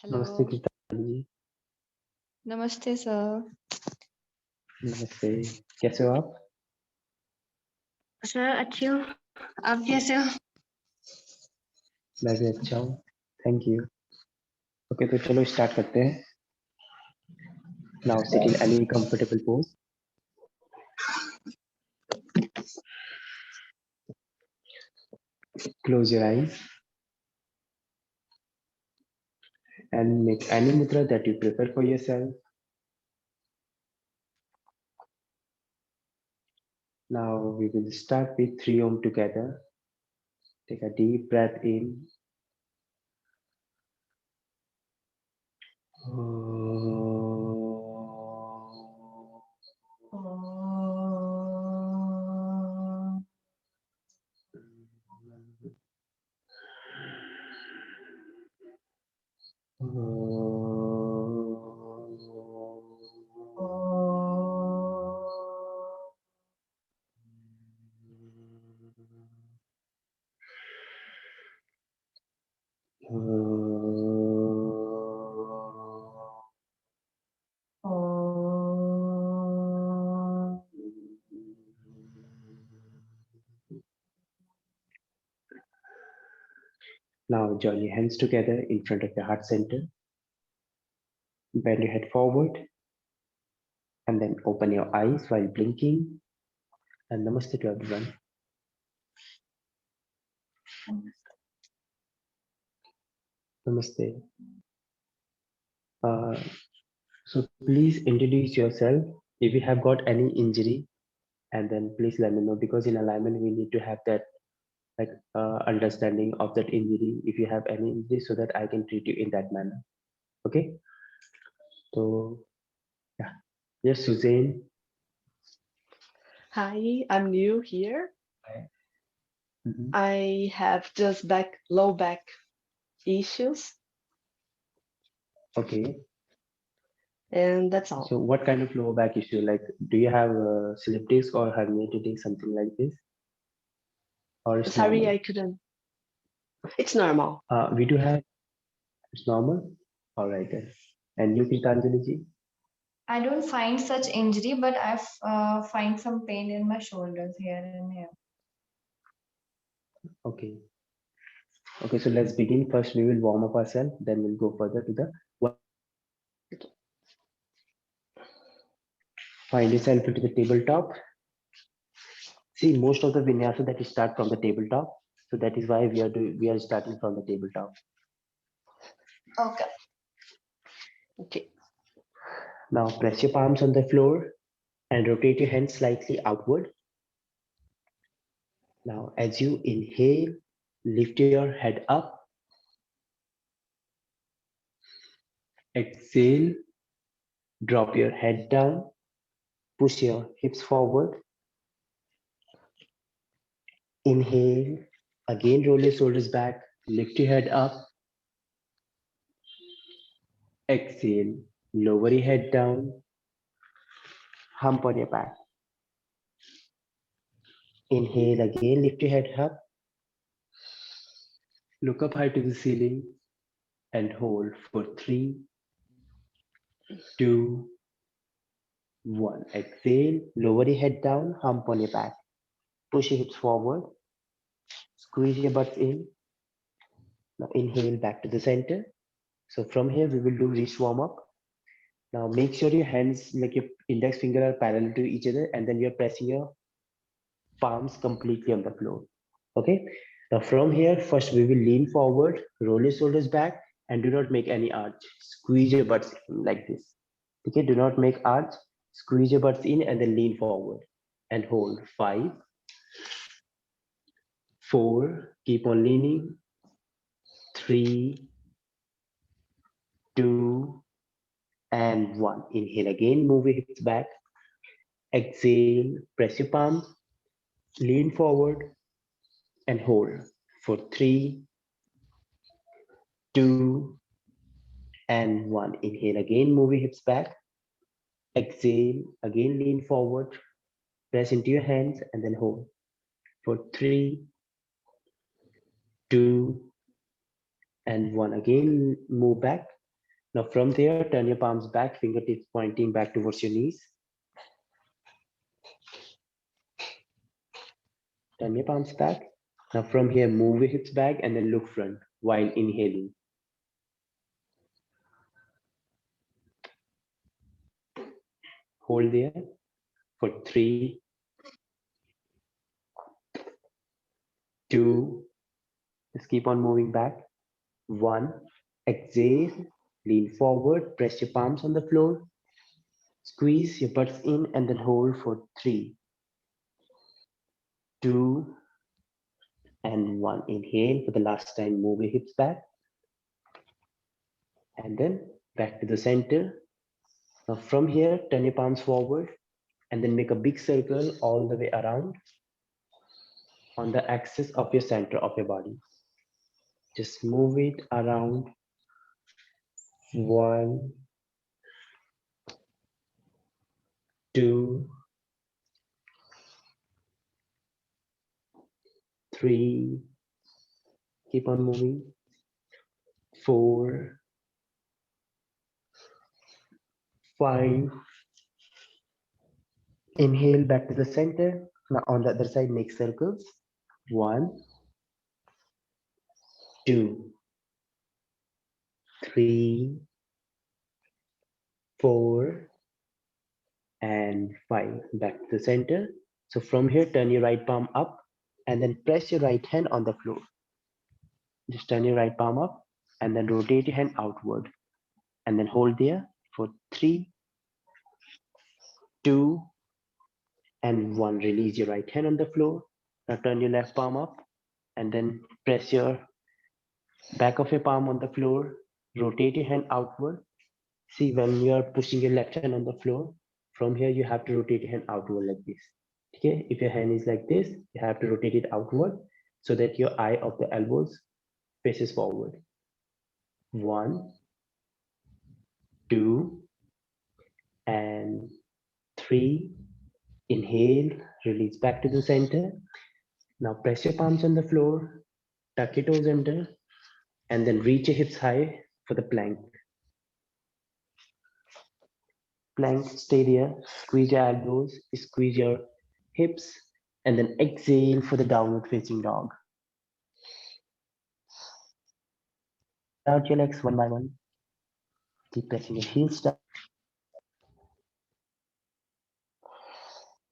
नमस्ते हेलो, गीतांजलि जी। नमस्ते सर। नमस्ते। कैसे हो आप? सर अच्छी हूँ, आप कैसे हो? मैं भी अच्छा हूँ। Thank you. ओके, तो चलो स्टार्ट करते हैं। Now sit in any comfortable pose. Close your eyes and make any mudra that you prefer for yourself. Now we will start with 3 Om together. Take a deep breath in. Now join your hands together in front of your heart center. Bend your head forward and then open your eyes while blinking. And namaste to everyone. Namaste. Uh, so please introduce yourself. If you have got any injury, and then please let me know, because in alignment we need to have that understanding of that injury. If you have any injury, so that I can treat you in that manner. Okay. So yeah. Yes, Suzanne. Hi, I'm new here. Hi. Mhm. I have just low back issues, Okay. and that's all. So what kind of lower back issue? Like, do you have slip disc or herniated disc, something like this, or it's Sorry, normal? I couldn't. It's normal. We do have. It's normal. All right then. And you, Gitanjali ji? I don't find such injury, but I find some pain in my shoulders here and here. Okay. Okay. So let's begin. First, we will warm up ourselves. Then we'll go further to the. Find yourself into the tabletop. See, most of the vinyasa that start from the tabletop. So that is why we are starting from the tabletop. Okay. Okay. Now press your palms on the floor and rotate your hands slightly outward. Now, as you inhale, lift your head up. Exhale, drop your head down. Push your hips forward. Inhale, again roll your shoulders back. Lift your head up. Exhale, lower your head down. Hump on your back. Inhale, again lift your head up. Look up high to the ceiling and hold for 3, 2, 1. Exhale, lower your head down, hump on your back. Push your hips forward. Squeeze your butts in. Now inhale back to the center. So from here we will do wrist warm up. Now make sure your hands, like your index finger, are parallel to each other, and then you're pressing your palms completely on the floor. Okay. Now from here, first we will lean forward, roll your shoulders back, and do not make any arch. Squeeze your butts in like this. Okay. Do not make arch. Squeeze your butts in and then lean forward and hold. 5, 4. Keep on leaning. 3, 2, and 1. Inhale again. Move your hips back. Exhale. Press your palms. Lean forward and hold for 3, 2, and 1. Inhale again, move your hips back. Exhale, again lean forward, press into your hands and then hold for 3, 2, and 1. Again move back. Now from there, turn your palms back, fingertips pointing back towards your knees. Turn your palms back. Now from here, move your hips back and then look front while inhaling. Hold there for 3, 2, just keep on moving back. 1, exhale, lean forward, press your palms on the floor, squeeze your butts in and then hold for 3, 2, and 1. Inhale for the last time, move your hips back. And then back to the center. Now from here, turn your palms forward and then make a big circle all the way around on the axis of your center of your body. Just move it around. 1, 2, 3. Keep on moving. 4, 5. Inhale back to the center. Now on the other side, make circles. 1, 2, 3, 4, and 5. Back to the center. So from here, turn your right palm up and then press your right hand on the floor. Just turn your right palm up and then rotate your hand outward and then hold there for 3, 2, and 1. Release your right hand on the floor. Now turn your left palm up and then press your back of your palm on the floor. Rotate your hand outward. See, when you are pushing your left hand on the floor, from here you have to rotate your hand outward like this. Okay, if your hand is like this, you have to rotate it outward so that your eye of the elbows faces forward. 1, 2, and 3. Inhale, release back to the center. Now press your palms on the floor, tuck your toes under, and then reach your hips high for the plank. Plank, stay there, squeeze your elbows, squeeze your hips, and then exhale for the downward facing dog. Out your legs one by one. Keep pressing your heels down.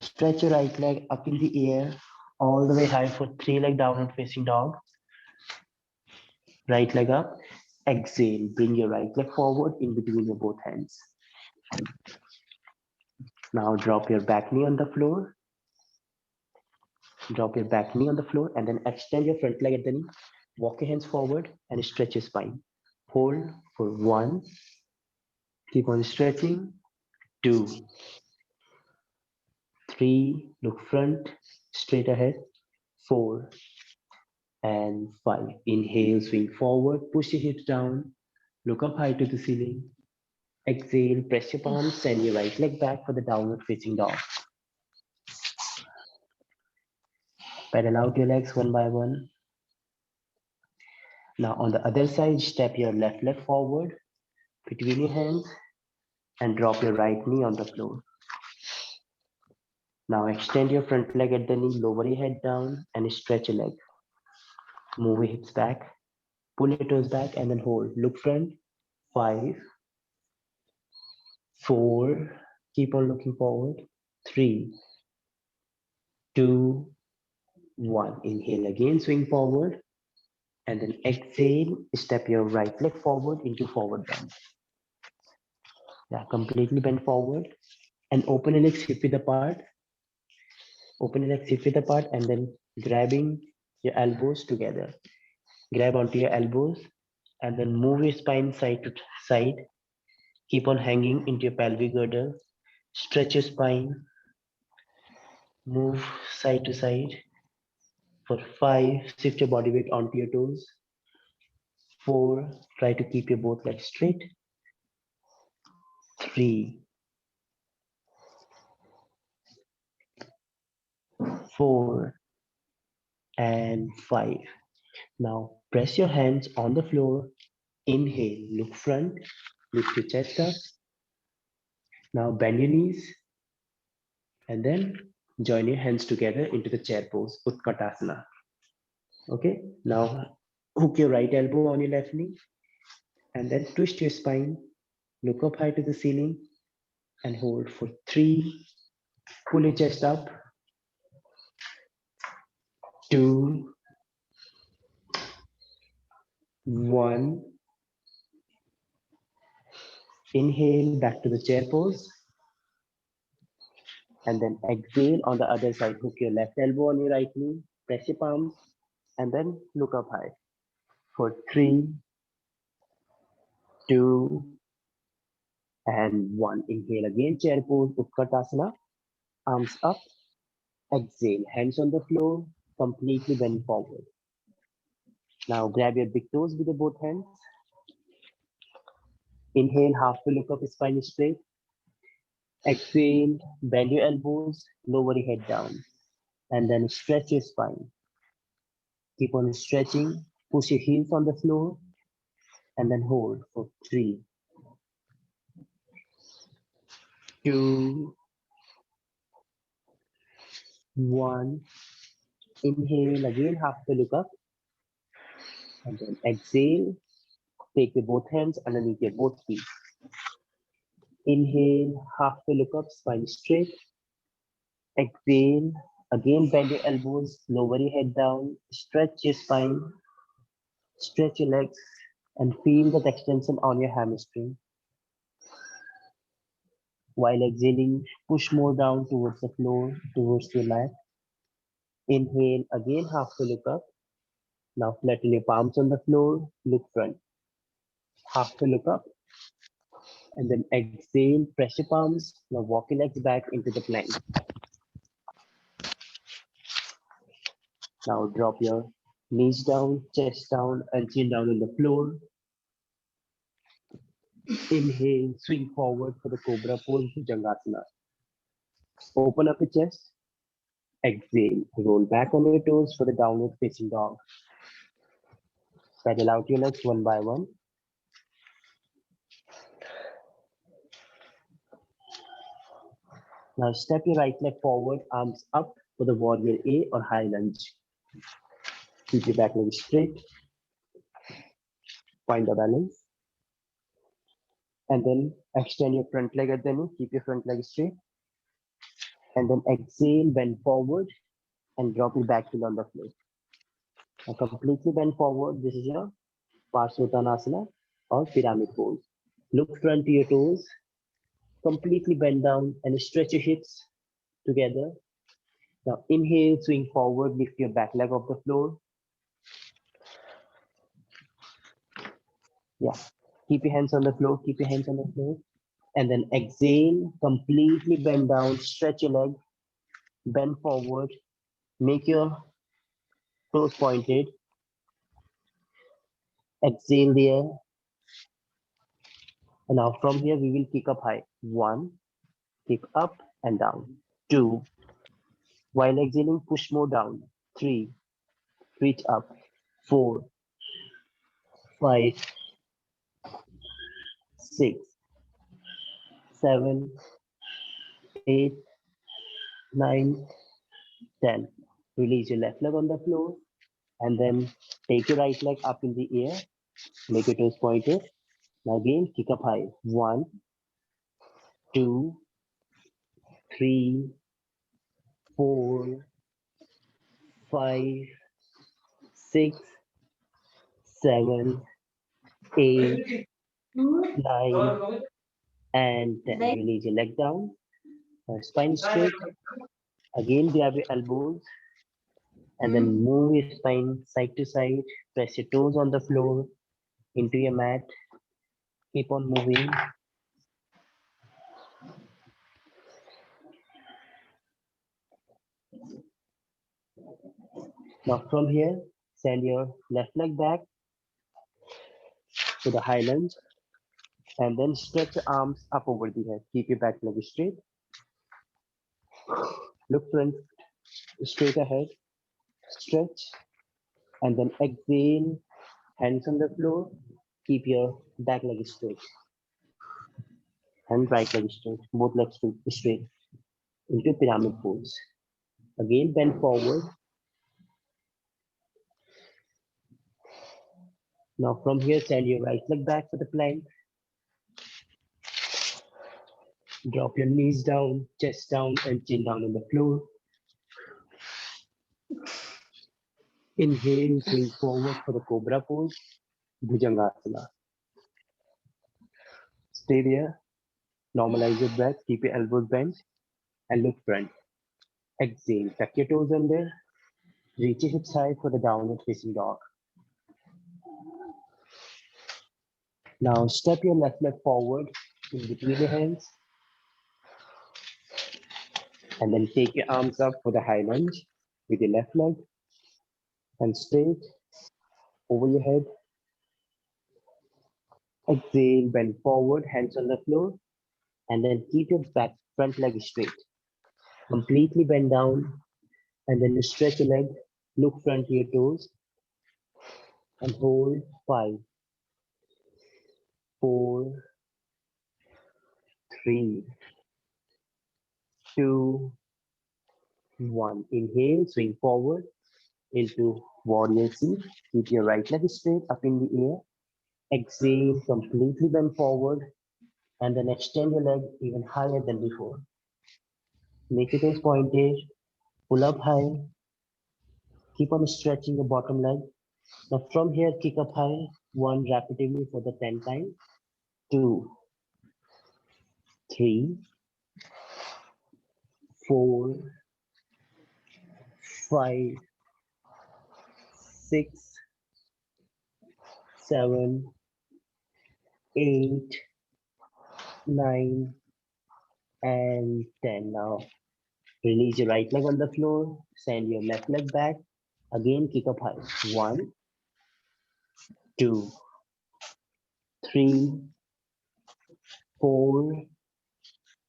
Stretch your right leg up in the air, all the way high for 3 leg downward facing dog. Right leg up. Exhale, bring your right leg forward in between your both hands. Now drop your back knee on the floor. Drop your back knee on the floor and then extend your front leg at the knee. Walk your hands forward and stretch your spine. Hold for 1. Keep on stretching. 2, 3. Look front, straight ahead. 4 and 5. Inhale, swing forward, push your hips down. Look up high to the ceiling. Exhale, press your palms, send your right leg back for the downward facing dog. Pedal out your legs one by one. Now on the other side, step your left leg forward between your hands and drop your right knee on the floor. Now extend your front leg at the knee, lower your head down and stretch your leg. Move your hips back, pull your toes back and then hold. Look front. 5, 4, keep on looking forward. 3, 2, 1. Inhale again, swing forward. And then exhale, step your right leg forward into forward bend. Yeah, completely bend forward and open your legs hip width apart. Open your legs hip width apart and then grabbing your elbows together. Grab onto your elbows and then move your spine side to side. Keep on hanging into your pelvic girdle. Stretch your spine. Move side to side. For 5, shift your body weight onto your toes. 4, try to keep your both legs straight. 3, 4, and 5. Now press your hands on the floor. Inhale, look front. Lift your chest up. Now bend your knees and then join your hands together into the chair pose, Utkatasana. Okay, now hook your right elbow on your left knee and then twist your spine, look up high to the ceiling and hold for 3. Pull your chest up. 2, 1. Inhale back to the chair pose. And then exhale on the other side. Hook your left elbow on your right knee, press your palms, and then look up high. For 3, 2, and 1. Inhale again, chair pose, Utkatasana. Arms up. Exhale, hands on the floor, completely bend forward. Now grab your big toes with the both hands. Inhale, half to look up, spine is straight. Exhale, bend your elbows, lower your head down, and then stretch your spine. Keep on stretching, push your heels on the floor, and then hold for 3, 2, 1. Inhale again, half to look up, and then exhale. Take your both hands underneath your both feet. Inhale, half to look up, spine straight. Exhale, again bend your elbows, lower your head down, stretch your spine, stretch your legs, and feel that extension on your hamstring. While exhaling, push more down towards the floor, towards your mat. Inhale, again half to look up. Now flatten your palms on the floor, look front. Half to look up. And then exhale, press your palms. Now walk your legs back into the plank. Now drop your knees down, chest down, and chin down on the floor. Inhale, swing forward for the Cobra pose, Bhujangasana. Open up your chest. Exhale, roll back on your toes for the downward facing dog. Pedal out your legs one by one. Now step your right leg forward, arms up for the warrior A or high lunge. Keep your back leg straight. Find the balance. And then extend your front leg at the knee. Keep your front leg straight. And then exhale, bend forward and drop your back heel on the floor. Now completely bend forward. This is your Parsvottanasana or pyramid pose. Look front to your toes. Completely bend down and stretch your hips together. Now inhale, swing forward, lift your back leg off the floor. Yeah, keep your hands on the floor, keep your hands on the floor. And then exhale, completely bend down, stretch your leg, bend forward, make your toes pointed. Exhale there. And now from here, we will kick up high. 1, kick up and down. 2, while exhaling, push more down. 3, reach up. 4, 5, 6, 7, 8, 9, 10. Release your left leg on the floor and then take your right leg up in the air. Make your toes pointed. Now again, kick up high. 1, 2, 3, 4, 5, 6, 7, 8, 9, and 10. Release your leg down. Spine straight. Again, grab your elbows and then move your spine side to side. Press your toes on the floor into your mat. Keep on moving. Now from here, send your left leg back to the high lunge and then stretch your arms up over the head. Keep your back leg straight. Look front, straight ahead. Stretch and then exhale. Hands on the floor. Keep your back leg straight. and right leg straight, both legs straight into pyramid pose. Again, bend forward. Now from here, send your right leg back for the plank. Drop your knees down, chest down, and chin down on the floor. Inhale, swing forward for the cobra pose, Bhujangasana. Stay there, normalize your breath, keep your elbows bent, and look front. Exhale, tuck your toes under, reach your hips high for the downward facing dog. Now step your left leg forward in between your hands, and then take your arms up for the high lunge with your left leg, and straight over your head. Exhale, bend forward, hands on the floor, and then keep your back front leg straight. Completely bend down, and then stretch your leg, look front to your toes, and hold 5, 4, 3, 2, 1. Inhale, swing forward into warrior C. Keep your right leg straight up in the air. Exhale, completely bend forward, and then extend your leg even higher than before. Make your toes pointed, pull up high, keep on stretching the bottom leg. Now from here, kick up high, 1 repetitively for the 10 times, 2, 3, 4, 5, 6, 7, 8, 9, and 10. Now release your right leg on the floor, send your left leg back. Again, kick up high. 1, 2, 3, 4,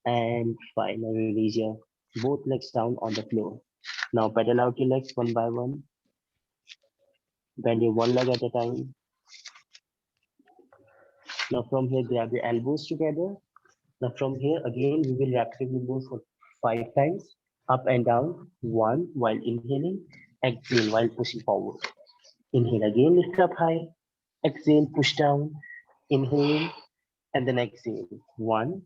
and 5. Now release your both legs down on the floor. Now pedal out your legs one by one. Bend your one leg at a time. Now from here, grab your elbows together. Now from here, again, we will rapidly move for 5 times. Up and down. 1 while inhaling. Exhale while pushing forward. Inhale again, lift up high. Exhale, push down. Inhale, and then exhale. 1,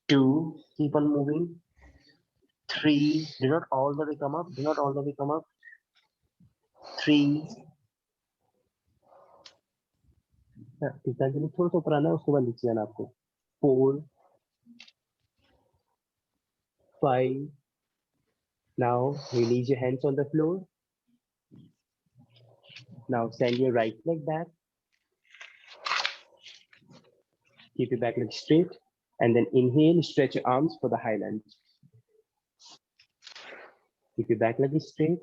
2, keep on moving. 3, do not all the way come up. Do not all the way come up. 3, ठीक है थोड़ा सा ऊपर आना है उसके बाद नीचे जाना आपको 4, 5. Now release your hands on the floor. Now send your right leg back. Keep your back leg straight. And then inhale, stretch your arms for the high lunge. Keep your back leg straight.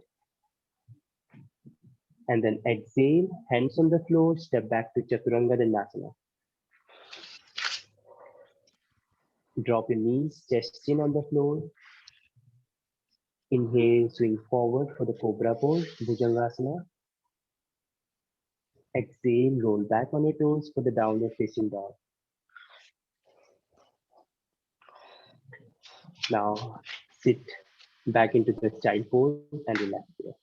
And then exhale, hands on the floor, step back to Chaturanga Dandasana. Drop your knees, chest in on the floor. Inhale, swing forward for the Cobra pose, Bhujangasana. Exhale, roll back on your toes for the downward facing dog. Now sit back into the child pose and relax here.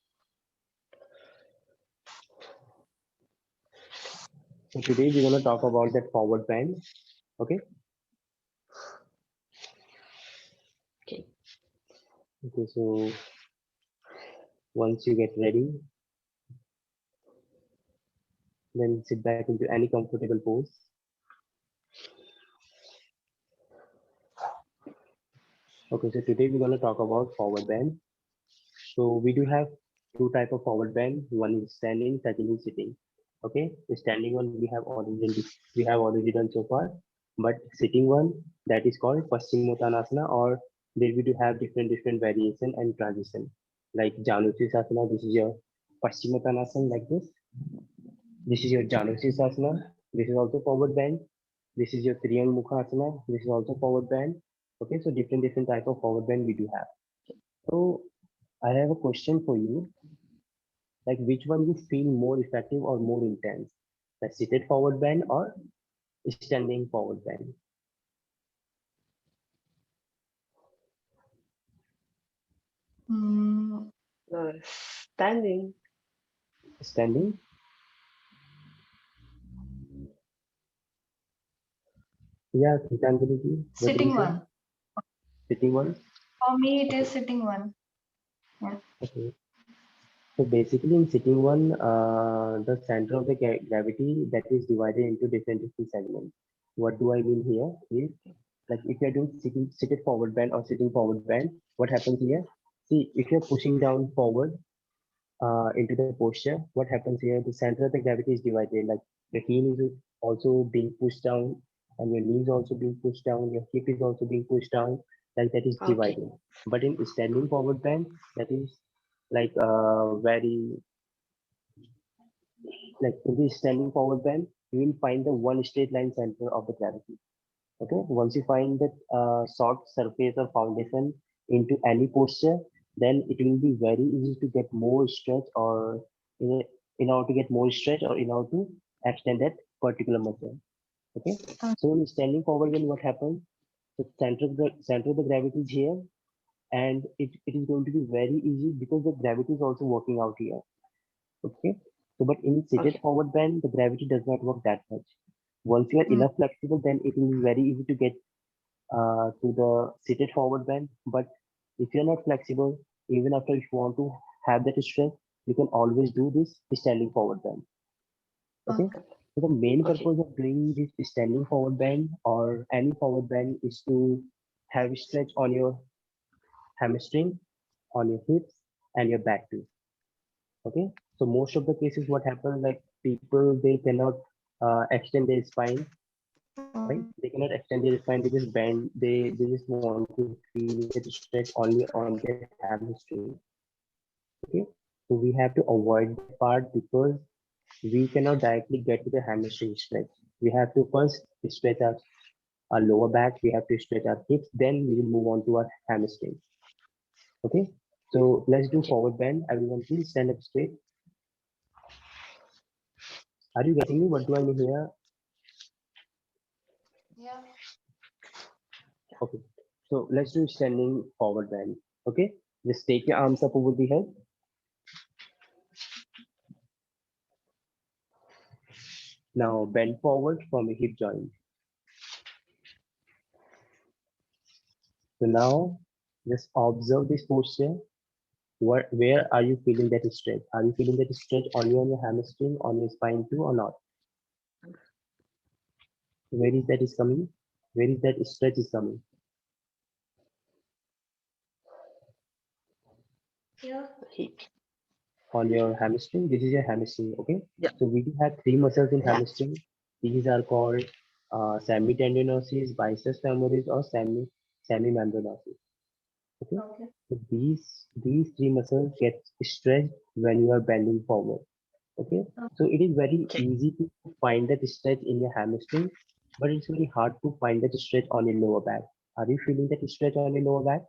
So today we're going to talk about that forward bend. Okay. Okay. Okay, so once you get ready, then sit back into any comfortable pose. Okay, so today we're going to talk about forward bend. So we do have 2 types of forward bend. One is standing, second is sitting. Okay, the standing one we have already done so far, but sitting one, that is called Paschimottanasana, or there we do have different variation and transition. Like Janushirasana, this is your Paschimottanasana like this. This is your Janushirasana. This is also forward bend. This is your Triyangamukhasana. This is also forward bend. Okay, so different type of forward bend we do have. So I have a question for you. Like which one you feel more effective or more intense? The seated forward bend or standing forward bend? Mm, Standing. Standing. Yeah, Gitanjali ji, what do you sitting say? one. Sitting one. For me, it Okay. is sitting one. Yeah. Okay. So basically, in sitting one, the center of the gravity that is divided into different segments. What do I mean here is like if you're doing seated forward bend or sitting forward bend, what happens here? See, if you're pushing down forward into the posture, what happens here? The center of the gravity is divided. Like the heel is also being pushed down, and your knee is also being pushed down. Your hip is also being pushed down. Like that is Okay. divided. But in standing forward bend, that is like very like in the standing forward bend, you will find the one straight line center of the gravity. Okay, once you find that soft surface or foundation into any posture, then it will be very easy to get more stretch or in, in order to get more stretch or in order to extend that particular muscle. Okay, so in standing forward bend, what happens? The center of the gravity is here, and it is going to be very easy because the gravity is also working out here. Okay, so but in seated Okay. forward bend, the gravity does not work that much. Once you are Mm. enough flexible, then it will be very easy to get to the seated forward bend. But if you're not flexible, even after if you want to have that strength, you can always do this standing forward bend. Okay. Okay. So the main Okay. purpose of doing this standing forward bend or any forward bend is to have stretch on your hamstring, on your hips, and your back too. Okay. So most of the cases, what happens like people they cannot extend their spine, right? They cannot extend their spine, they just bend, they just want to feel that stretch only on their hamstring. Okay, so we have to avoid that part because we cannot directly get to the hamstring stretch. We have to first stretch our lower back, we have to stretch our hips, then we will move on to our hamstring. Okay, so let's do Okay. forward bend. Everyone, please stand up straight. Are you getting me? What do I mean here? Yeah. Okay, so let's do standing forward bend. Okay, just take your arms up over the head. Now bend forward from your hip joint. So now just observe this posture. Where are you feeling that stretch? Are you feeling that stretch only on your hamstring, on your spine too, or not? Where is that is coming? Where is that stretch is coming? Yeah. Hip. On your hamstring. This is your hamstring. Okay. Yeah. So we do have three muscles in Yeah. hamstring. These are called semitendinosus, biceps femoris, or semimembranosus. Okay. Okay. So these three muscles get stretched when you are bending forward. Okay, so it is very Okay. easy to find that stretch in your hamstring, but it's very hard to find that stretch on your lower back. Are you feeling that stretch on your lower back?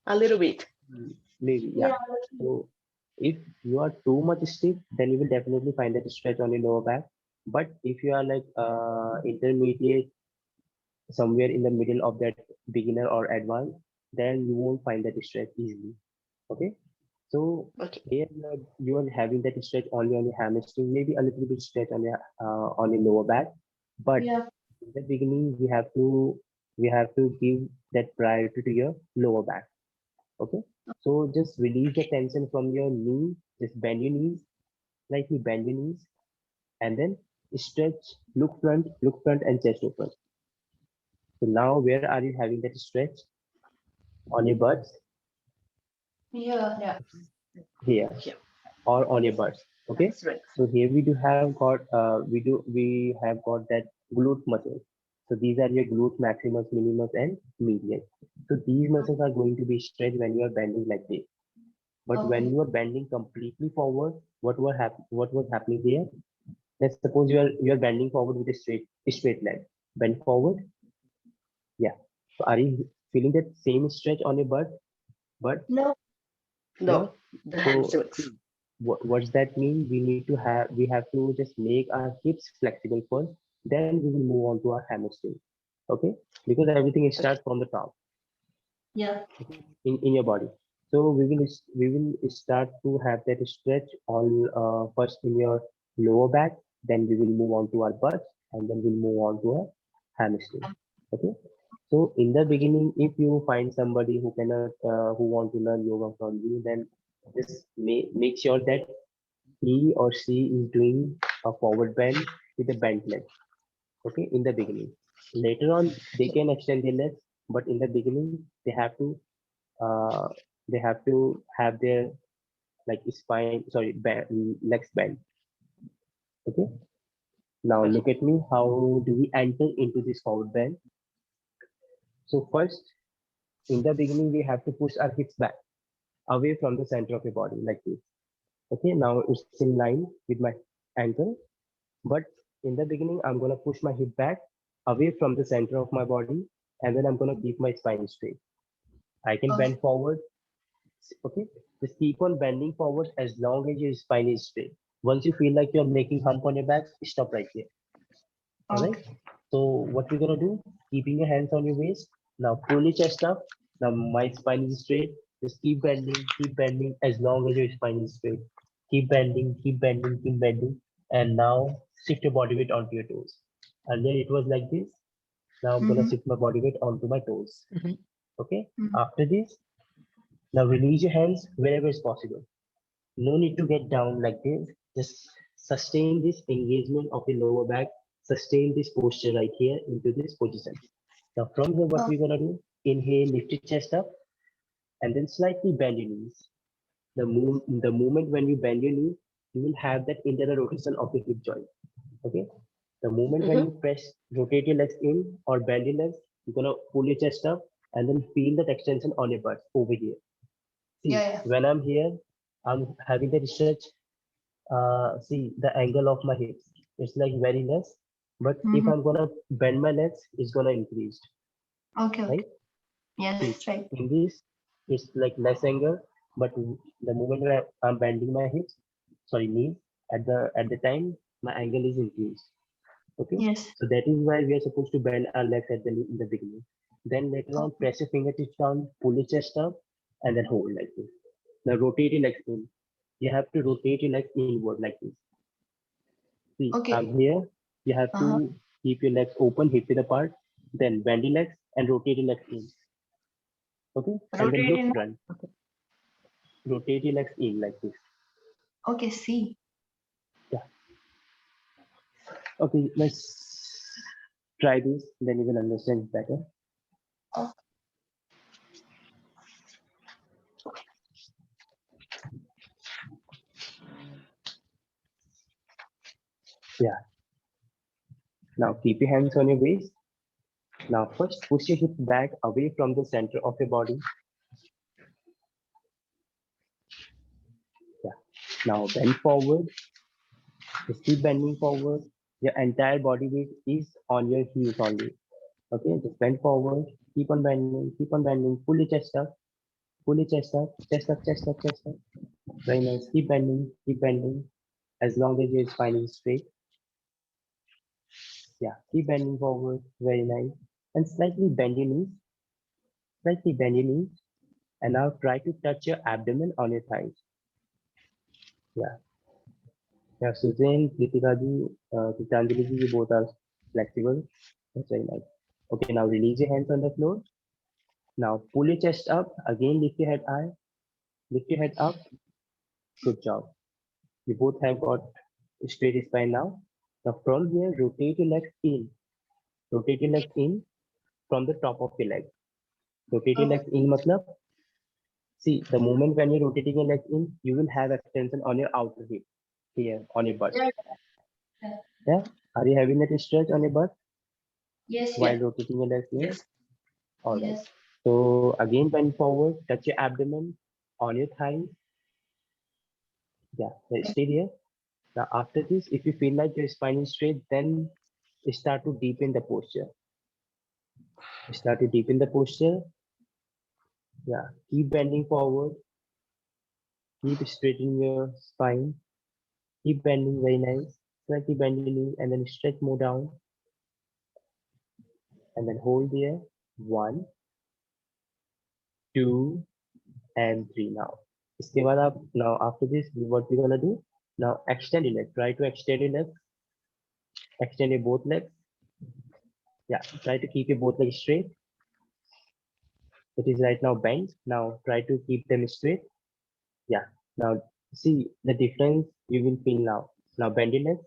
A little bit. Maybe, yeah. Yeah. So if you are too much stiff, then you will definitely find that stretch on your lower back. But if you are like intermediate, somewhere in the middle of that beginner or advanced, then you won't find that stretch easily. Okay. So Okay. here you are having that stretch only on your hamstring, maybe a little bit stretch on your lower back. But Yeah. in the beginning, we have to give that priority to your lower back. Okay. So just release the tension from your knee. Just bend your knees, slightly bend your knees, and then stretch. Look front, and chest open. So now, where are you having that stretch? On your butt, Yeah. Yeah. here, Here. or on your butt. Okay. That's right. So here we do have got we have got that glute muscle. So these are your glute maximus, minimus, and medius. So these muscles are going to be stretched when you are bending like this. But when Okay. you are bending completely forward, what was happening there? Let's suppose you are bending forward with a straight leg. Bend forward. Yeah. So are you feeling that same stretch on your butt? But No. No. no. The So hamstrings. see, what does that mean? We have to just make our hips flexible first, then we will move on to our hamstring. Okay? Because everything Okay. starts from the top. Yeah. in your body. So we will start to have that stretch all first in your lower back, then we will move on to our butt, and then we'll move on to our hamstring. Okay. So in the beginning, if you find somebody who cannot who want to learn yoga from you, then just make sure that he or she is doing a forward bend with a bent leg. Okay, in the beginning. Later on, they can extend their legs, but in the beginning, uh, they have to have their like spine, sorry, legs bent. Okay. Now look at me. How do we enter into this forward bend? So first, in the beginning, we have to push our hips back away from the center of your body like this. Okay. Now it's in line with my ankle, but in the beginning, I'm gonna push my hip back away from the center of my body, and then I'm gonna keep my spine straight. I can Okay. bend forward. Okay, just keep on bending forward as long as your spine is straight. Once you feel like you're making hump on your back, stop right there. All right. Okay. So what we're gonna do? Keeping your hands on your waist. Now pull your chest up. Now my spine is straight. Just keep bending as long as your spine is straight. Keep bending, keep bending, keep bending. And now shift your body weight onto your toes. Earlier it was like this. Now I'm gonna Mm-hmm. shift my body weight onto my toes. Mhm. Okay. Mm-hmm. After this, now release your hands wherever is possible. No need to get down like this. Just sustain this engagement of the lower back. Sustain this posture right here into this position. Now from here, what Oh, we're gonna do? Inhale, lift your chest up, and then slightly bend your knees. The moment when you bend your knee, you will have that internal rotation of the hip joint. Okay. The moment when Mhm. you rotate your legs in or bend your legs, you're gonna pull your chest up and then feel that extension on your butt over here. See, yeah, yeah. when I'm here, I'm having that stretch. See the angle of my hips. It's like very less, but if Mm-hmm. I'm gonna bend my legs, it's gonna increase, Okay, right? okay. See, Yes, right. in this, it's like less angle, but the moment when I'm bending my hips, sorry, knees, at the time, my angle is increased. Okay, Yes. so that is why we are supposed to bend our legs in the beginning. Then later on, Okay. press your fingertips down, pull your chest up, and then hold like this. Now rotate your legs in. You have to rotate your legs inward like this. See, Okay. I'm here. You have Uh-huh. to keep your legs open, hip width apart, then bend your legs and rotate your legs in. Okay, and then Rotate look in. front. Rotate your legs in like this. Okay, see. Yeah. Okay, let's try this. Then you will understand better. Oh, Yeah. Now keep your hands on your waist. Now first push your hips back away from the center of your body. Yeah. Now bend forward. Just keep bending forward. Your entire body weight is on your heels only. Okay, just bend forward. Keep on bending. Keep on bending. Pull your chest up. Pull your chest up. Chest up. Chest up. Chest up. Very nice. Keep bending. Keep bending. As long as your spine is straight. Yeah. Keep bending forward. Very nice. And slightly bend your knees. Slightly bend your knees. And now try to touch your abdomen on your thighs. Yeah. Yeah, Suzanne, Kritika ji, Gitanjali ji, you both are flexible. That's very nice. Okay, now release your hands on the floor. Now pull your chest up. Again, lift your head high. Lift your head up. Good job. You both have got straight spine now. Now from here, rotate your legs in. Rotate your legs in from the top of your leg. Rotate your okay. legs in, matlab. See, the moment when you're rotating your legs in, you will have extension on your outer hip here on your butt. Yeah. Yeah. Yeah. Are you having that stretch on your butt Yes, while yes. rotating your legs in? All right. Yes. So again, bend forward, touch your abdomen on your thighs. Yeah, stay here. Now after this, if you feel like your spine is straight, then start to deepen the posture. Start to deepen the posture. Yeah, keep bending forward. Keep straightening your spine. Keep bending, very nice. Slightly bend your knee and then stretch more down. And then hold there. 1, 2 and 3 now. इसके बाद आप now after this what we're gonna do now, extend your leg, try to extend your legs, extend your both legs. Yeah, try to keep your both legs straight. It is right now bent. Now try to keep them straight. Yeah, now see the difference you will feel now. Now bend your legs.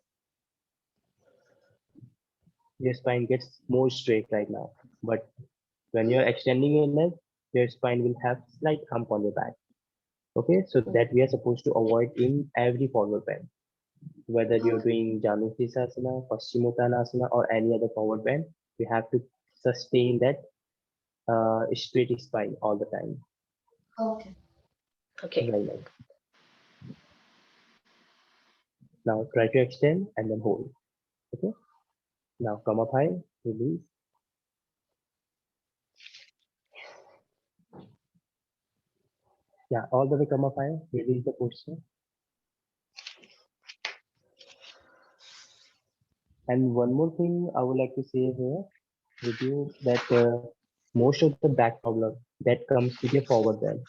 Your spine gets more straight right now, but when you're extending your leg, your spine will have slight hump on your back. Okay, so that we are supposed to avoid in every forward bend. Whether you're doing Janushirasana, Paschimottanasana, or any other forward bend, you have to sustain that straight spine all the time. Okay. Okay. Very nice. Now try to extend and then hold. Okay. Now come up high, release. Yeah, all the way come up high, release the posture. And one more thing I would like to say here with you that most of the back problem that comes with your forward bend.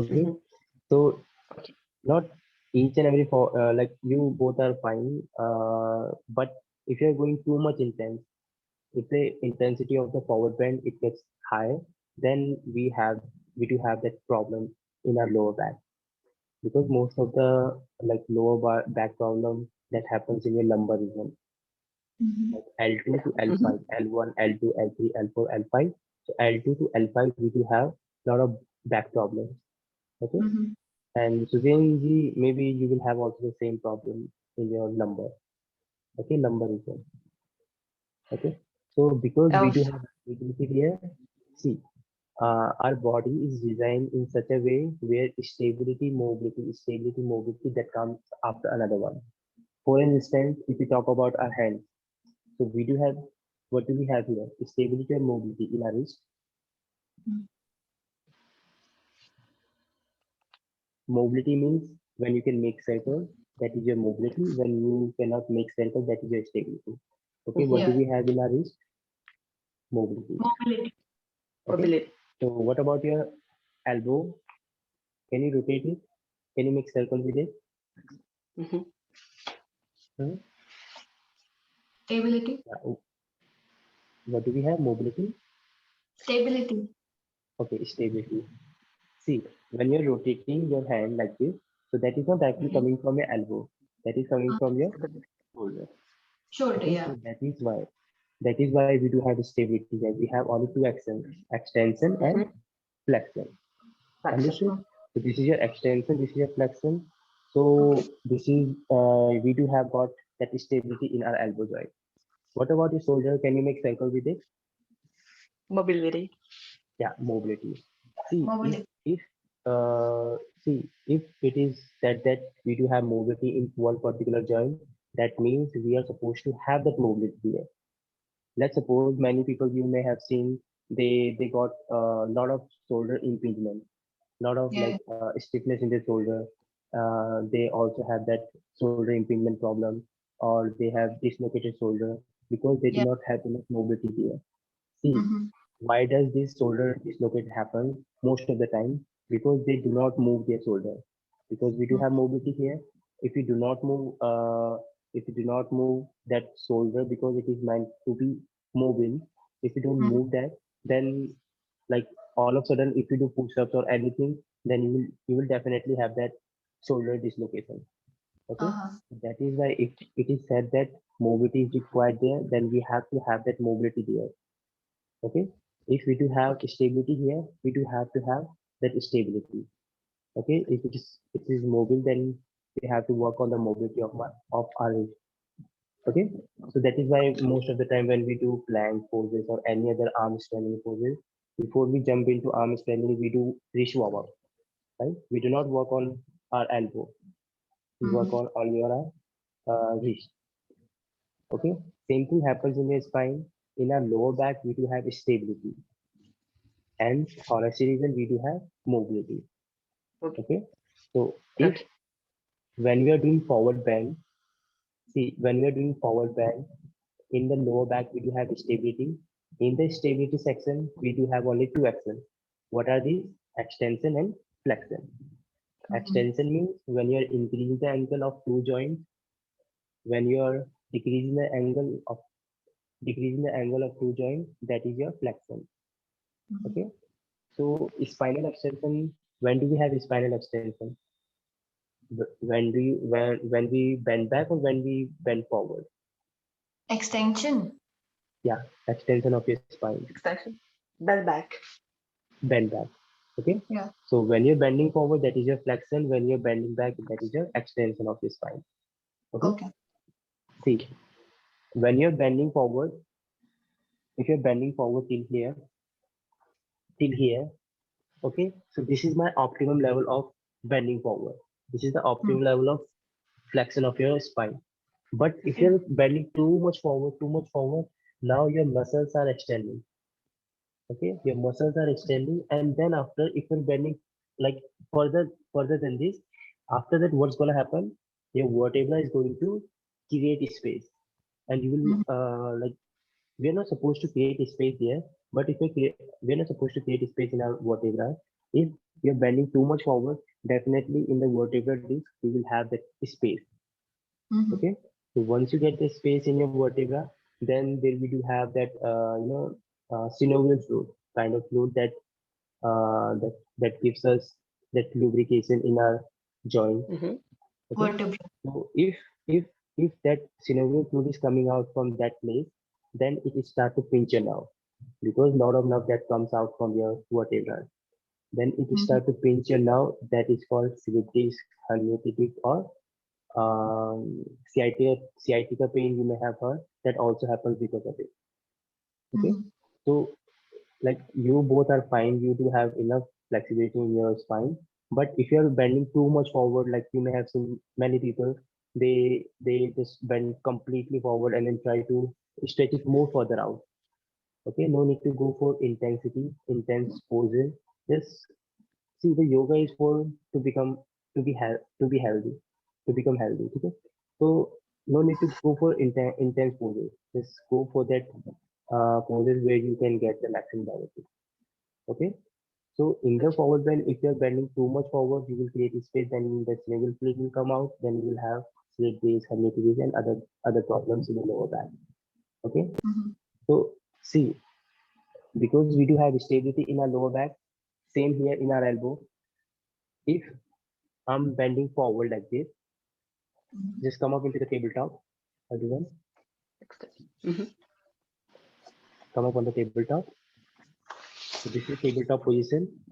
Okay, Mhm. so not each and every like you both are fine, but if you're going too much intense, if the intensity of the forward bend it gets high, then we do have that problem in our lower back, because most of the like back problem that happens in your lumbar region, Mhm. like L2 to L5, L1, L2, L3, L4, L5. So L2 to L5 we do have a lot of back problems. Okay, Mhm. and Sujin maybe you will have also the same problem in your lumbar. Okay, lumbar region. Okay, so because we Oh, do have stability here, see, our body is designed in such a way where stability, mobility that comes after another one. For instance, if we talk about our hands, so we do have, what do we have here? Stability and mobility in our wrist. Mm. Mobility means when you can make circles, that is your mobility. When you cannot make circles, that is your stability. Okay, what do Yeah. we have in our wrist? Mobility. Mobility. Okay, mobility. so what about your elbow? Can you rotate it? Can you make circles with it? Mhm. Hmm? Stability. Yeah. What do we have? Mobility. Stability. Okay, stability. See, when you're rotating your hand like this, so that is not actually Mhm. coming from your elbow. That is coming from your Mobility. shoulder. Shoulder. Okay, Yeah. so that is why we do have stability here. We have only two actions: extension and Mhm. flexion. Flexion. Understood? So this is your extension, this is your flexion. Okay. So this is we do have got that stability in our elbow joint. What about your shoulder? Can you make circle with it? Mobility. Yeah, mobility. See, if Mobility. if see if it is said that we do have mobility in one particular joint, that means we are supposed to have that mobility there. Let's suppose many people you may have seen they got a lot of shoulder impingement, lot of Yeah. like stiffness in their shoulder. They also have that shoulder impingement problem, or they have dislocated shoulder because they do Yeah. not have enough mobility there. See, Mhm. why does this shoulder dislocate happen most of the time? Because they do not move their shoulder. Because we do have mobility here. If you do not move, that shoulder because it is meant to be moving. If you don't Mhm. move that, then like all of a sudden, if you do push-ups or anything, then you will definitely have that shoulder dislocation. Okay, Uh-huh. that is why if it is said that mobility is required there, then we have to have that mobility there. Okay, if we do have Okay. stability here, we do have to have that stability. Okay, if it is mobile, then we have to work on the mobility of our wrist. Okay, so that is why most of the time when we do plank poses or any other arm strengthening poses, before we jump into arm strengthening, we do wrist warm up. Right, we do not work on our elbow, we work Mhm. on your wrist. Okay, same thing happens in your spine. In our lower back, we do have stability, and thoracic region we do have mobility. Okay. Okay, so if Okay. when we are doing forward bend, see when we are doing forward bend in the lower back we do have stability. In the stability section we do have only two actions. What are these? Extension and flexion. Extension means when you are increasing the angle of two joints, when you are decreasing the angle of two joints, that is your flexion. Okay. So spinal extension, when do we have spinal extension? When we bend back or when we bend forward? Extension. Yeah, extension of your spine. Extension. Bend back. Bend back. Okay. Yeah. So when you're bending forward, that is your flexion. When you're bending back, that is your extension of your spine. Okay. Okay. See, when you're bending forward, if you're bending forward till here, okay. So this is my optimum level of bending forward. This is the optimum level of flexion of your spine. But if you're bending too much forward, now your muscles are extending. Okay, your muscles are extending, and then after, if you're bending like further than this, after that, what's gonna happen? Your vertebra is going to create space, and you will like we are not supposed to create a space here, but if we are not supposed to create a space in our vertebra. If you're bending too much forward, definitely in the vertebral disc, you will have that space. Okay, so once you get the space in your vertebra, then there we do have that synovial fluid, kind of fluid that gives us that lubrication in our joint. Mhm. Okay, Vertebra. so if that synovial fluid is coming out from that place, then it will start to pinch your nerve, because lot of nerve that comes out from your vertebra. Then it will start to pinch your nerve, that is called slip disc, herniated disc, or sciatica pain you may have heard, that also happens because of it. Okay, so like you both are fine, you do have enough flexibility in your spine, but if you're bending too much forward, like you may have seen many people, they just bend completely forward and then try to stretch it more further out. Okay, no need to go for intense poses. Just see, the yoga is for to become to be healthy, to become healthy. Okay, so no need to go for intense poses. Just go for that poses where you can get the maximum benefit. Okay, so in the forward bend, if you're bending too much forward, you will create a space, then the synovial fluid will come out, then you will have slip disc, herniated disc, and other problems in the lower back. Okay, so see, because we do have stability in our lower back, same here in our elbow. If I'm bending forward like this, just come up into the tabletop, everyone. Extension. Mhm. Come up on the tabletop. So this is tabletop position.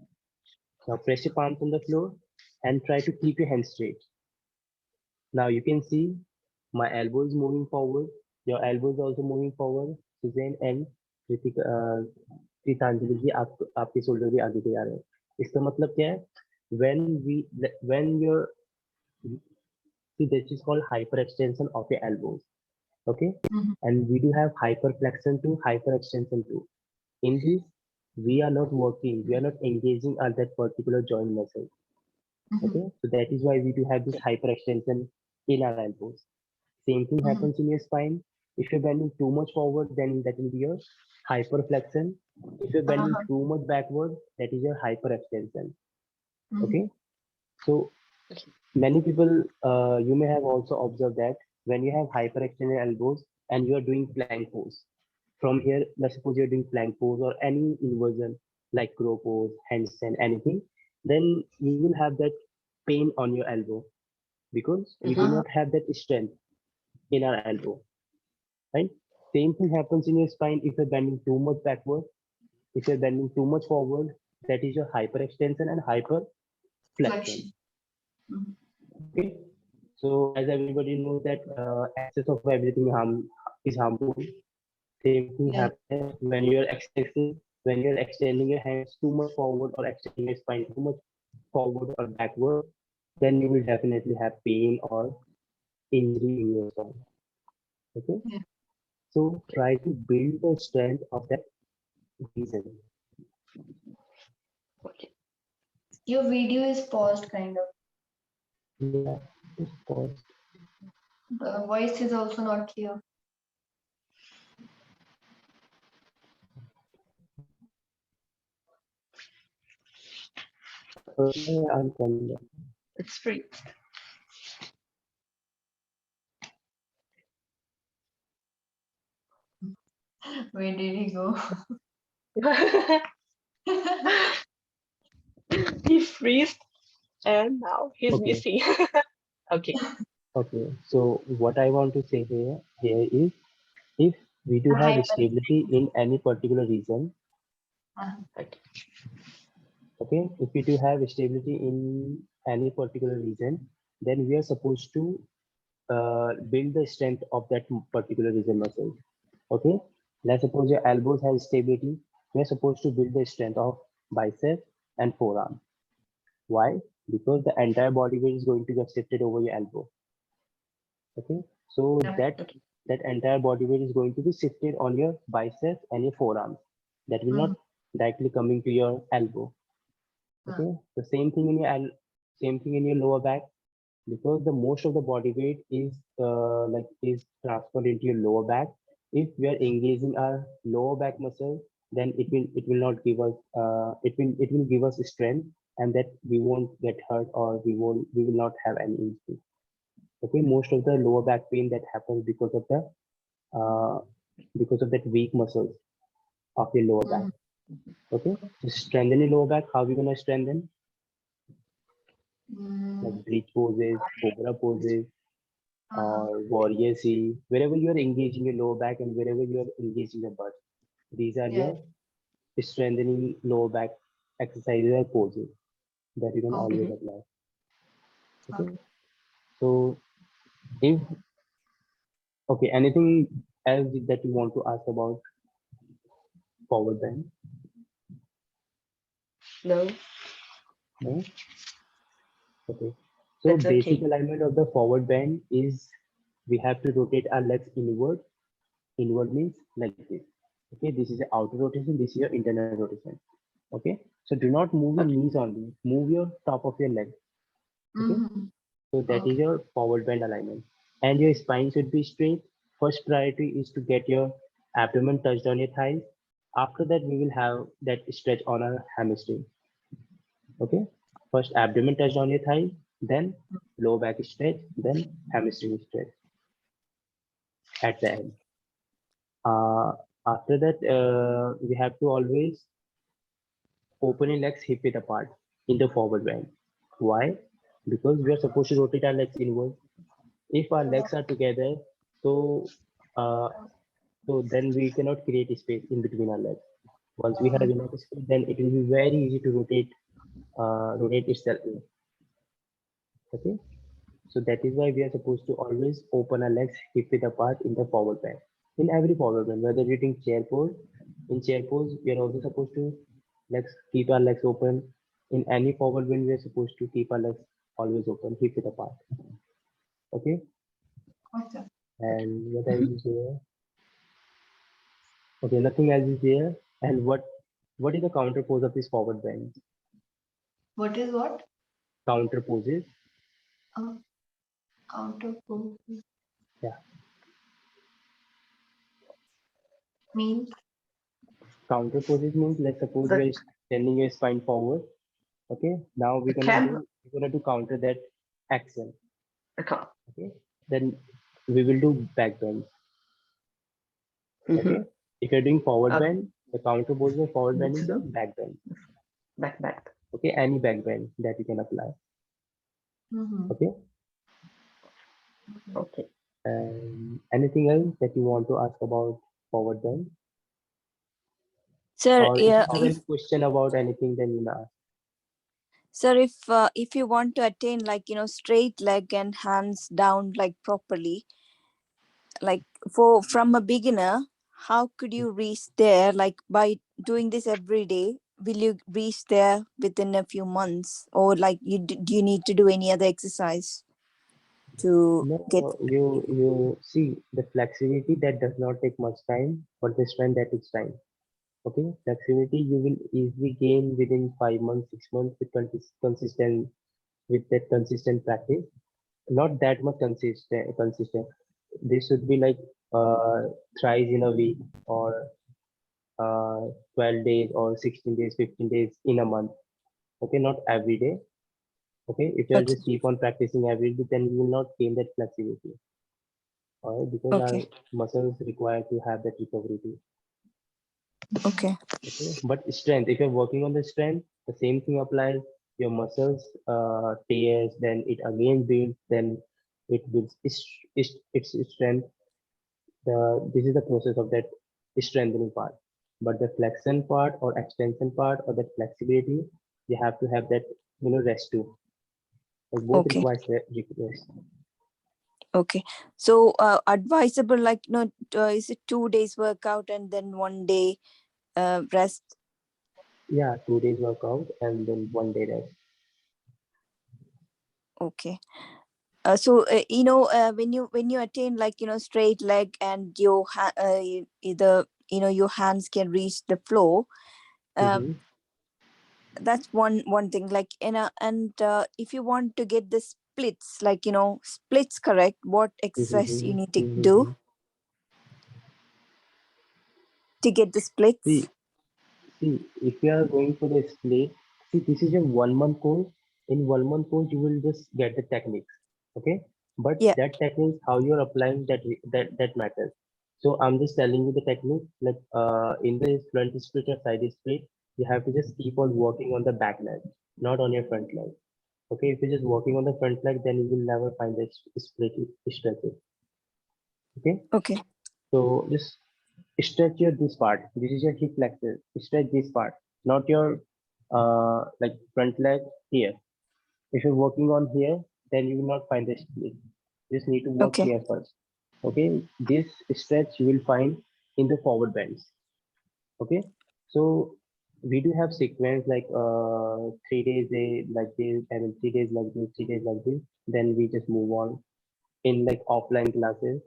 Now press your palms on the floor and try to keep your hands straight. Now you can see my elbow is moving forward. Your elbow is also moving forward. Suzanne and Preetanjali जी आपके shoulder भी आगे जा रहे हैं. इसका मतलब क्या है? When you're see, this is called hyperextension of your elbows. Okay, and we do have hyperflexion too, hyperextension too. In this, we are not working, we are not engaging on that particular joint muscle. Okay, so that is why we do have this hyperextension in our elbows. Same thing happens in your spine. If you're bending too much forward, then that will be your hyperflexion. If you're bending too much backward, that is your hyperextension. Okay, so many people, you may have also observed that when you have hyperextended elbows and you are doing plank pose, from here, let's suppose you're doing plank pose or any inversion like crow pose, handstand, anything, then you will have that pain on your elbow because we do not have that strength in our elbow, right? Same thing happens in your spine if you're bending too much backward, if you're bending too much forward, that is your hyperextension and hyperflexion. Okay, so as everybody knows that excess of everything is harmful. Same thing happens when you're extending your hands too much forward or extending your spine too much forward or backward, then you will definitely have pain or injury in your spine. Okay, so try to build the strength of that reason. Okay. Your video is paused, kind of. Yeah, just pause. The voice is also not clear. Okay, I'll come there. It's free. Where did he go? He freezed and now he's Okay. missing. Okay. Okay, so what I want to say here is if we do have Hyper. stability in any particular region, Okay. okay, if we do have stability in any particular region, then we are supposed to build the strength of that particular region muscle. Okay, let's suppose your elbows have stability, we are supposed to build the strength of bicep and forearm. Why? Because the entire body weight is going to get shifted over your elbow. Okay, so that Okay. that entire body weight is going to be shifted on your biceps and your forearms. That will not directly coming to your elbow. Okay, the same thing in your lower back, because the most of the body weight is transferred into your lower back. If we are engaging our lower back muscle, then it will not give us it will give us strength, and that we won't get hurt, or we will not have any injury. Okay, most of the lower back pain that happens uh, because of that weak muscles of your lower back. Okay, so strengthening lower back, how we gonna strengthen? Like bridge poses, cobra poses, or warrior C, wherever you are engaging your lower back and wherever you are engaging your butt. These are Yeah. your strengthening lower back exercises or poses that you can always Okay. apply. Okay, so if okay, anything else that you want to ask about forward bend? No, No? Okay. So that's basic okay. alignment of the forward bend is we have to rotate our legs inward. Inward means like this. Okay, this is the outer rotation, this is your internal rotation. Okay, so do not move your Okay. knees only, move your top of your leg. Okay, so that is Okay. your forward bend alignment. And your spine should be straight. First priority is to get your abdomen touched on your thighs. After that, we will have that stretch on our hamstring. Okay, first abdomen touched on your thigh, then low back stretch, then hamstring stretch at the end. Uh, After that, we have to always open your legs hip width apart in the forward bend. Why? Because we are supposed to rotate our legs inward. If our legs are together, so uh, so then we cannot create space in between our legs. Once we have enough space, then it will be very easy to rotate itself in. Okay, so that is why we are supposed to always open our legs hip width apart in the forward bend. In every forward bend, whether you're doing chair pose, in chair pose, we are also supposed to keep our legs open. In any forward bend, we are supposed to keep our legs always open, hip width apart. Okay, Okay. and what else is there? Okay, nothing else is there. And what is the counter pose of this forward bend? What is what? Counter poses. Counter pose Yeah, means? counter poses means, let's suppose The we are extending your spine forward. Okay, now the camera. we're gonna do counter that action. Okay. Okay, then we will do back bend. Mm-hmm. Okay, if you're doing forward Okay. bend, the counter pose of forward bend Let's is the do back bend. back. Okay, any back bend that you can apply. Okay, Okay. and anything else that you want to ask about forward bend, Sir, or if yeah, you have any question about anything, then you may ask. sir, if you want to attain like straight leg and hands down like properly, like from a beginner, how could you reach there? Like by doing this every day, will you reach there within a few months, or like do you need to do any other exercise to No, get? you see the flexibility that does not take much time, but the strength that takes time. Okay, flexibility you will easily gain within 5 months, 6 months with consistent practice. Not that much consistent. This should be like thrice in a week, or 12 days, or 16 days, 15 days in a month. Okay, not every day. Okay, if you are Okay. just keep on practicing every day, then you will not gain that flexibility. All right, because our Okay. muscles require to have that recovery too. Okay. Okay, but strength, if you're working on the strength, the same thing applies. Your muscles tears, then it again builds, then it builds its strength. This is the process of that strengthening part. But the flexion part or extension part or that flexibility, you have to have that rest too. Like both Okay. requires rest. Okay. So advisable, like, is it 2 days workout and then 1 day rest? Yeah, 2 days workout and then 1 day rest. Okay. So when you attain, like, straight leg and your either your hands can reach the floor, Mhm, that's one thing, like, and if you want to get the splits, like, splits correct, what exercise you mhm, need to do mhm. to get the See, splits? See, if you are going for the split, see, this is a 1 month course. In 1 month course, you will just get the techniques, okay? But Yeah. that techniques, how you're applying that matters. So I'm just telling you the technique. Like in the front split or side split, you have to just keep on working on the back leg, not on your front leg. Okay, if you're just working on the front leg, then you will never find the split stretches. Okay, Okay. so just stretch your this part. This is your hip flexor. Stretch this part, not your like front leg here. If you're working on here, then you will not find the split. You just need to work Okay. here first. Okay, this stretch you will find in the forward bends. Okay, so we do have sequence like 3 days like this, and then 3 days like this, 3 days like this. Then we just move on in like offline classes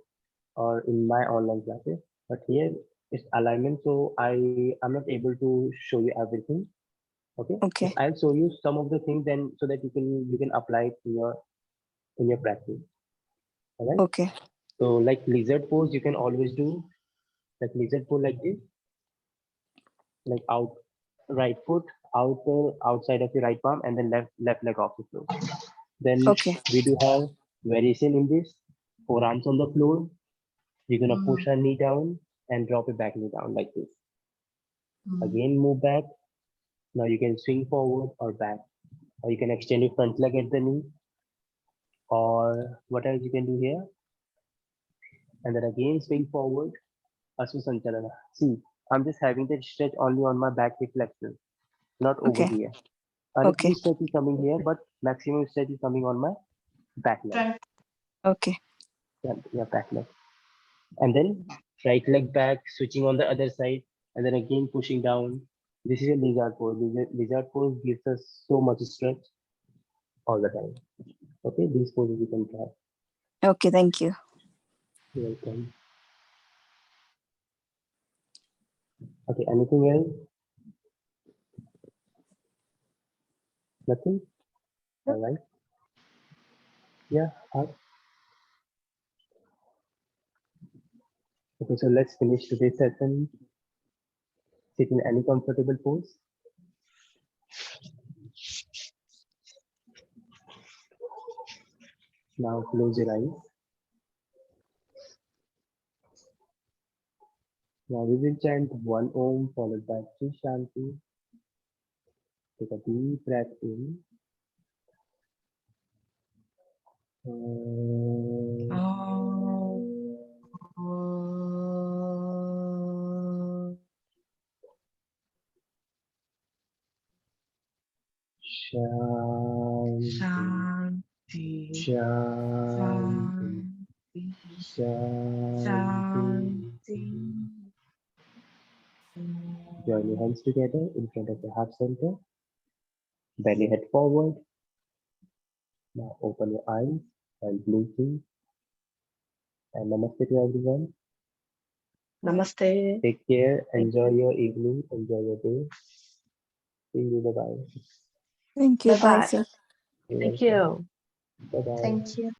or in my online classes. But here it's alignment, so I'm not able to show you everything. Okay, Okay. just I'll show you some of the things then so that you can apply it in your practice. All right. Okay. So like lizard pose, you can always do like lizard pose like this, like out right foot out outside of your right palm and then left leg off the floor. Then Okay. we do have variation in this. Forearms on the floor. You're gonna push a knee down and drop it back knee down like this. Again, move back. Now you can swing forward or back, or you can extend your front leg at the knee, or what else you can do here, and then again swing forward, Asu Sanchalana. See, I'm just having that stretch only on my back hip flexor, not over Okay. here. A little Okay. stretch is coming here, but maximum stretch is coming on my back leg, Front. Okay. yeah, back leg. And then right leg back, switching on the other side, and then again pushing down. This is a lizard pose. Lizard pose gives us so much stretch all the time. Okay, these poses you can try. Okay. Thank you. You're welcome. Okay, anything else? Nothing? All right. Yeah. Okay, so let's finish today's session. Sit in any comfortable pose. Now close your eyes. Now we will chant one Om followed by three Shanti. Take a deep breath in. Shanti, Shanti. Shanti, Shanti. Shanti. Join your hands together in front of the heart center. Belly head forward. Now open your eyes and blinking. And namaste to everyone. Namaste. Take care. Thank Enjoy your evening. Enjoy your day. See you. Bye bye. Thank you. Bye, Bye-bye. sir. Thank you. Bye bye. Thank you.